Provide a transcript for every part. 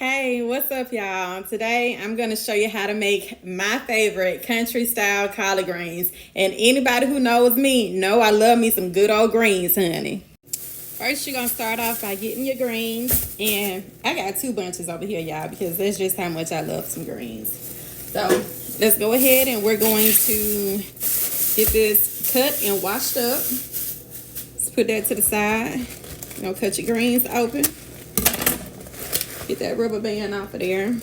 Hey, what's up, y'all? Today I'm going to show you how to make my favorite country style collard greens. And anybody who knows me know I love me some good old greens, honey. First, you're going to start off by getting your greens. And I got 2 bunches over here, y'all, because that's just how much I love some greens. So let's go ahead and we're going to get this cut and washed up. Let's put that to the side. You're going to cut your greens open. Get that rubber band off of there.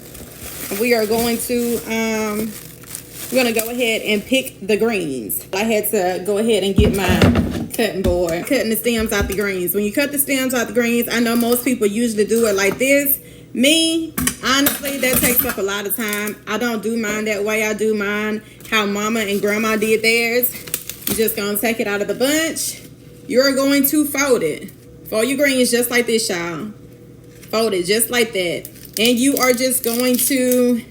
We are going to we're gonna go ahead and pick the greens. I had to go ahead and get my cutting board, cutting the stems out the greens. When you cut the stems out the greens, I know most people usually do it like this. Me, honestly, that takes up a lot of time. I don't do mine that way. I do mine how mama and grandma did theirs. You're just gonna take it out of the bunch. You're going to fold it. Fold your greens just like this, y'all. Fold it just like that. And you are just going to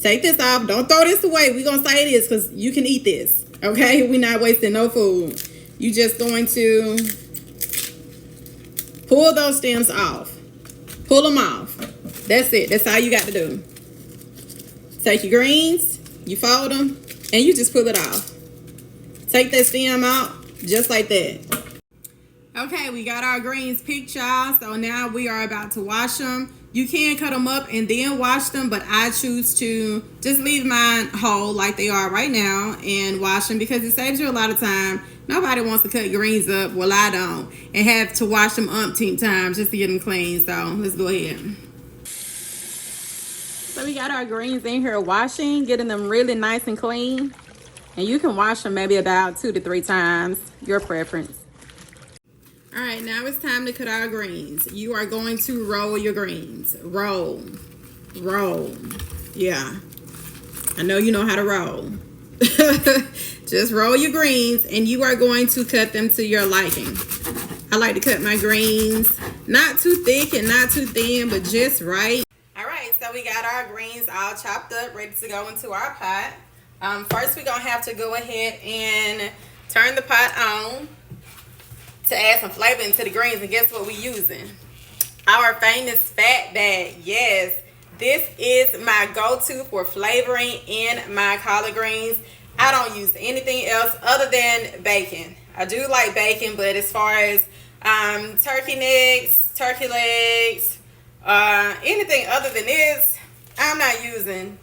take this off. Don't throw this away. We're going to say it is because you can eat this. Okay? We're not wasting no food. You just going to pull those stems off. Pull them off. That's it. That's all you got to do. Take your greens. You fold them. And you just pull it off. Take that stem out just like that. Okay, we got our greens picked, y'all. So now we are about to wash them. You can cut them up and then wash them, but I choose to just leave mine whole like they are right now and wash them because it saves you a lot of time. Nobody wants to cut greens up, well I don't, and have to wash them umpteen times just to get them clean. So let's go ahead. So we got our greens in here washing, getting them really nice and clean. And you can wash them maybe about 2 to 3 times, your preference. All right, now it's time to cut our greens. You are going to roll your greens. Roll. Yeah, I know you know how to roll. Just roll your greens and you are going to cut them to your liking. I like to cut my greens not too thick and not too thin, but just right. All right, so we got our greens all chopped up, ready to go into our pot. First, we're going to have to go ahead and turn the pot on to add some flavor into the greens. And guess what we're using? Our famous Fatback. Yes, this is my go-to for flavoring in my collard greens. I don't use anything else other than bacon. I do like bacon, but as far as turkey necks, turkey legs, anything other than this, I'm not using.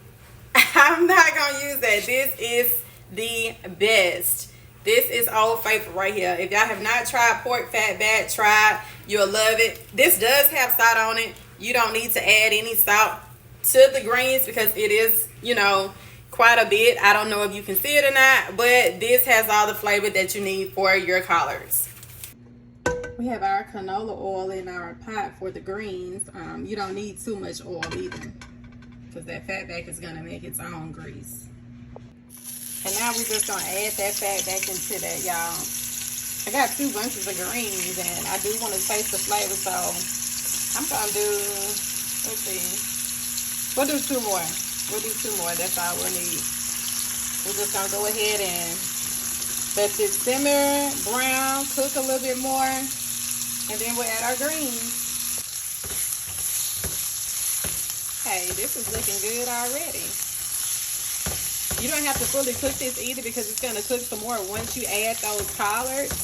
I'm not gonna use that. This is the best. This is old favorite right here. If y'all have not tried Pork Fatback, try it. You'll love it. This does have salt on it. You don't need to add any salt to the greens because it is, you know, quite a bit. I don't know if you can see it or not, but this has all the flavor that you need for your collards. We have our canola oil in our pot for the greens. You don't need too much oil either because that Fatback is going to make its own grease. And now we're just going to add that Fatback into that, y'all. I got 2 bunches of greens, and I do want to taste the flavor, so I'm going to do, let's see. We'll do 2 more. We'll do 2 more. That's all we'll need. We're just going to go ahead and let this simmer, brown, cook a little bit more, and then we'll add our greens. Hey, this is looking good already. You don't have to fully cook this either because it's going to cook some more once you add those collards.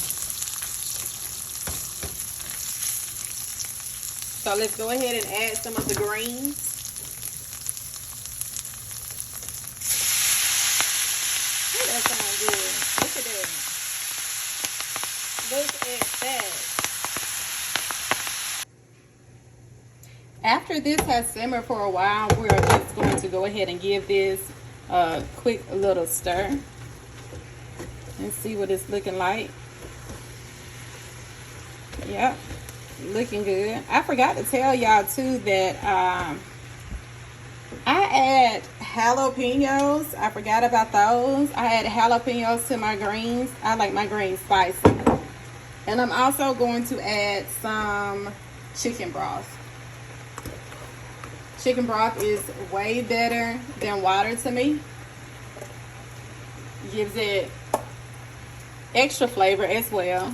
So let's go ahead and add some of the greens. Oh, that sounds good. Look at that. Look at that. After this has simmered for a while, we are just going to go ahead and give this a quick little stir and see what it's looking like. Yep, looking good. I forgot to tell y'all too that I add jalapenos. I forgot about those. I add jalapenos to my greens. I like my greens spicy. And I'm also going to add some chicken broth. Chicken broth is way better than water to me. Gives it extra flavor as well.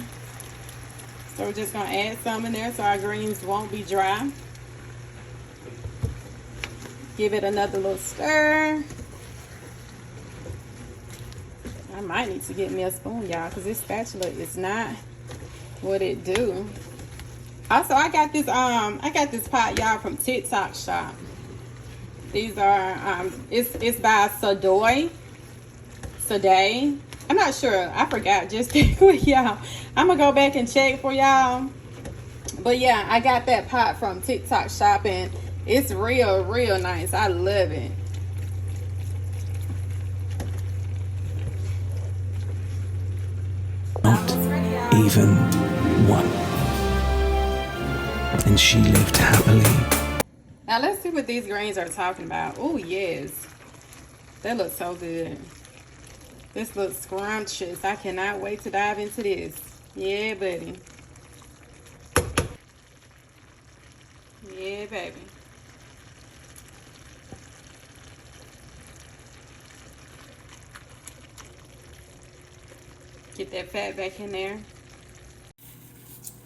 So we're just going to add some in there so our greens won't be dry. Give it another little stir. I might need to get me a spoon, y'all, because this spatula is not what it do. Also, I got this pot, y'all, from TikTok shop. These are it's by Savory. I'm not sure. I forgot. Just quick, y'all. I'm gonna go back and check for y'all. But yeah, I got that pot from TikTok shop, and it's real nice. I love it. Not even one. And she lived happily. Now let's see what these greens are talking about. Oh yes, that looks so good. This looks scrumptious. I cannot wait to dive into this. Yeah, buddy. Yeah, baby. Get that fat back in there.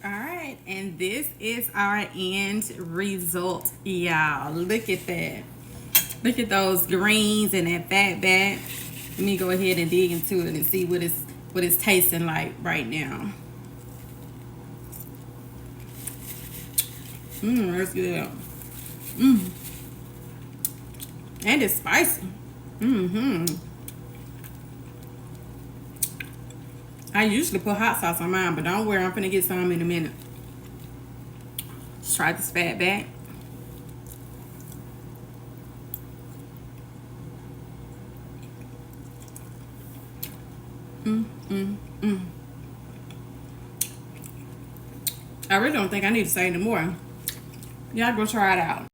All right, and this is our end result, y'all. Look at that. Look at those greens and that fat back. Let me go ahead and dig into it and see what it's tasting like right now. That's good. And it's spicy. I usually put hot sauce on mine, but don't worry, I'm gonna get some in a minute. Let's try this fat back. I really don't think I need to say any more. Y'all go try it out.